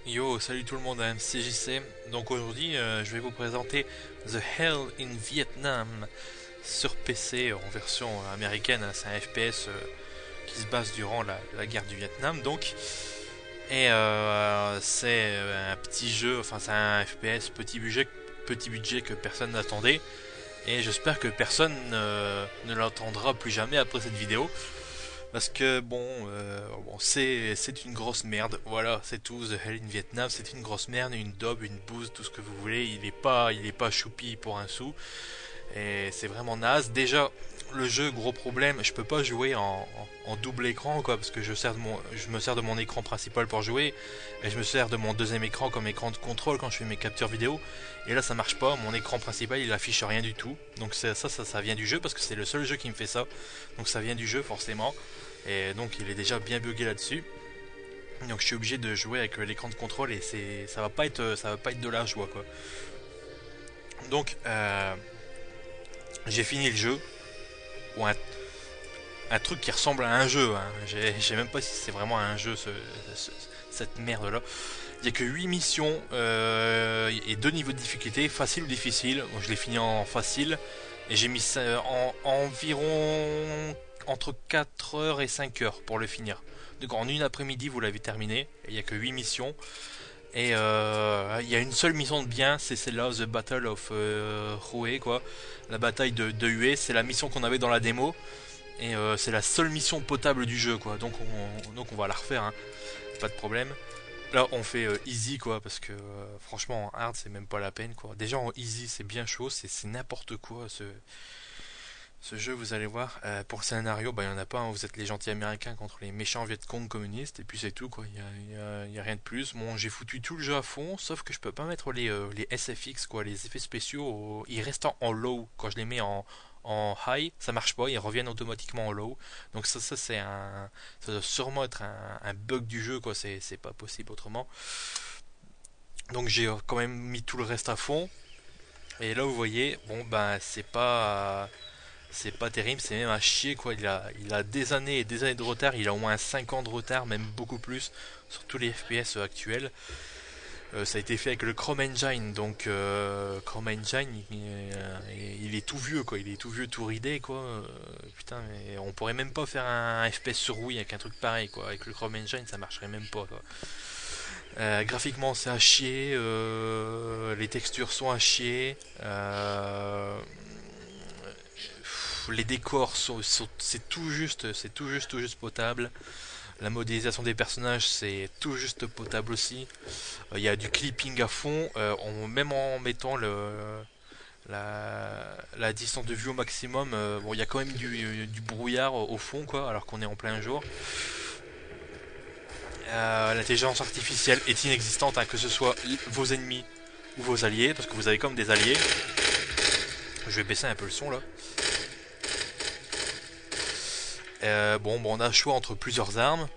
Yo, salut tout le monde à MCJC. Donc aujourd'hui, je vais vous présenter The Hell in Vietnam sur PC en version américaine. C'est un FPS qui se base durant la guerre du Vietnam. Donc, c'est un petit jeu, enfin c'est un FPS petit budget que personne n'attendait. Et j'espère que personne ne l'entendra plus jamais après cette vidéo. Parce que bon c'est une grosse merde. Voilà, c'est tout. The Hell in Vietnam, c'est une grosse merde, une daube, une bouse, tout ce que vous voulez. Il est pas choupi pour un sou. Et c'est vraiment naze. Déjà, le jeu, gros problème, je peux pas jouer en double écran quoi, parce que je me sers de mon écran principal pour jouer, et je me sers de mon deuxième écran comme écran de contrôle quand je fais mes captures vidéo. Et là, ça marche pas. Mon écran principal, il affiche rien du tout. Donc ça vient du jeu parce que c'est le seul jeu qui me fait ça. Donc ça vient du jeu forcément. Et donc il est déjà bien bugué là-dessus. Donc je suis obligé de jouer avec l'écran de contrôle et ça va pas être de la joie quoi. Donc j'ai fini le jeu ou un truc qui ressemble à un jeu. Hein. J'ai même pas si c'est vraiment un jeu cette merde là. Il y a que 8 missions et 2 niveaux de difficulté, facile ou difficile. Bon, je l'ai fini en facile et j'ai mis ça en environ entre 4 heures et 5 heures pour le finir. Donc en une après-midi vous l'avez terminé, et il n'y a que 8 missions. Et il y a une seule mission de bien, c'est celle-là, The Battle of Hue, quoi. La bataille de Hue, c'est la mission qu'on avait dans la démo. Et c'est la seule mission potable du jeu, quoi. Donc on va la refaire, hein. Pas de problème. Là on fait easy, quoi, parce que franchement en hard c'est même pas la peine, quoi. Déjà en easy c'est bien chaud, c'est n'importe quoi ce jeu, vous allez voir. Pour le scénario, bah, il n'y en a pas. Hein. Vous êtes les gentils américains contre les méchants Vietcong communistes. Et puis c'est tout, quoi. Y a rien de plus. Bon, j'ai foutu tout le jeu à fond. Sauf que je peux pas mettre les SFX, quoi. Les effets spéciaux. Ils restent en low. Quand je les mets en high, ça marche pas. Ils reviennent automatiquement en low. Donc ça c'est un. Ça doit sûrement être un bug du jeu, quoi. C'est pas possible autrement. Donc j'ai quand même mis tout le reste à fond. Et là, vous voyez, bon, ben, c'est pas terrible, c'est même à chier quoi. Il a des années et des années de retard, il a au moins 5 ans de retard, même beaucoup plus, sur tous les FPS actuels. Ça a été fait avec le Chrome Engine, donc Chrome Engine il est tout vieux quoi, il est tout vieux, tout ridé quoi. Putain, mais on pourrait même pas faire un FPS sur Wii avec un truc pareil quoi. Avec le Chrome Engine ça marcherait même pas quoi. Graphiquement c'est à chier, les textures sont à chier. Les décors c'est tout juste potable. La modélisation des personnages, c'est tout juste potable aussi. Il y a du clipping à fond, même en mettant la distance de vue au maximum. Bon, il y a quand même du brouillard au fond, quoi, alors qu'on est en plein jour. L'intelligence artificielle est inexistante, hein, que ce soit vos ennemis ou vos alliés, parce que vous avez comme des alliés. Je vais baisser un peu le son là. Bon, on a le choix entre plusieurs armes.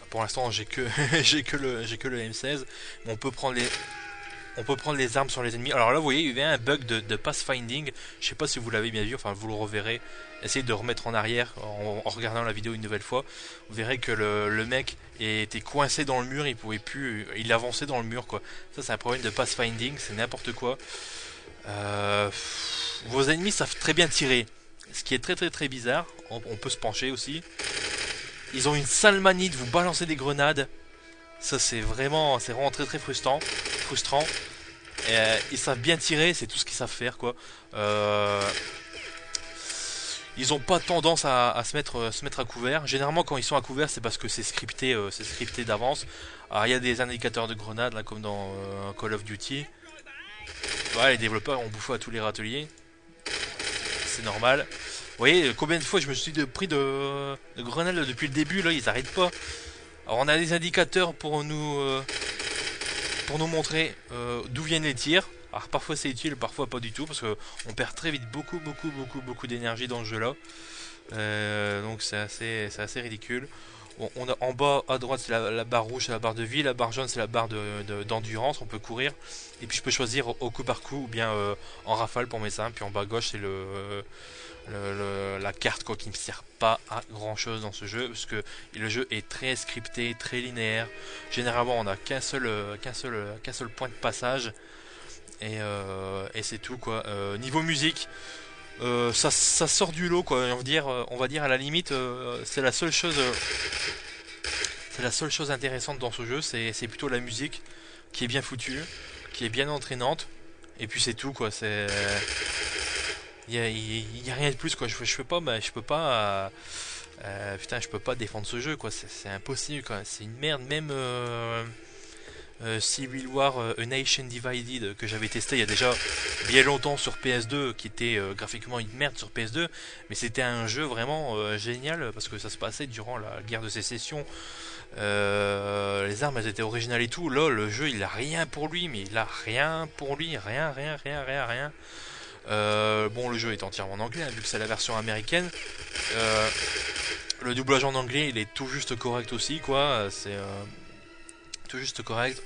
Pour l'instant, j'ai que j'ai que le M16, mais on peut prendre les armes sur les ennemis. Alors là, vous voyez, il y avait un bug de pathfinding. Je sais pas si vous l'avez bien vu, enfin vous le reverrez. Essayez de remettre en arrière en regardant la vidéo une nouvelle fois. Vous verrez que le mec était coincé dans le mur, il pouvait plus, il avançait dans le mur quoi. Ça c'est un problème de pathfinding, c'est n'importe quoi. Euh, Vos ennemis savent très bien tirer, ce qui est très bizarre. On peut se pencher aussi. Ils ont une sale manie de vous balancer des grenades. Ça c'est vraiment très frustrant. Ils savent bien tirer, c'est tout ce qu'ils savent faire quoi. Euh, ils ont pas tendance à se mettre à couvert. Généralement quand ils sont à couvert c'est parce que c'est scripté d'avance. Alors il y a des indicateurs de grenades là comme dans Call of Duty. Ouais, les développeurs ont bouffé à tous les râteliers. C'est normal. Vous voyez combien de fois je me suis pris de grenades là, depuis le début là, ils arrêtent pas. Alors on a des indicateurs pour nous montrer d'où viennent les tirs. Alors parfois c'est utile, parfois pas du tout, parce que on perd très vite beaucoup d'énergie dans ce jeu là. Donc c'est assez ridicule. On a en bas à droite c'est la barre rouge, c'est la barre de vie, la barre jaune c'est la barre d'endurance, on peut courir. Et puis je peux choisir au coup par coup ou bien en rafale pour mes seins. Puis en bas à gauche c'est la carte quoi, qui ne sert pas à grand chose dans ce jeu parce que le jeu est très scripté, très linéaire. Généralement on n'a qu'un seul point de passage et c'est tout quoi. Niveau musique, ça sort du lot quoi. On va dire à la limite, c'est la seule chose intéressante dans ce jeu, c'est plutôt la musique qui est bien foutue, qui est bien entraînante. Et puis c'est tout quoi. Il y a rien de plus quoi. Je peux pas, putain, je peux pas défendre ce jeu quoi. C'est impossible quoi. C'est une merde même. Civil War A Nation Divided que j'avais testé il y a déjà bien longtemps sur PS2 qui était graphiquement une merde sur PS2 mais c'était un jeu vraiment génial parce que ça se passait durant la guerre de sécession. Les armes elles étaient originales et tout. Là le jeu il a rien pour lui, mais il a rien pour lui, rien. Bon le jeu est entièrement en anglais hein, vu que c'est la version américaine. Le doublage en anglais il est tout juste correct aussi quoi. C'est tout juste correct.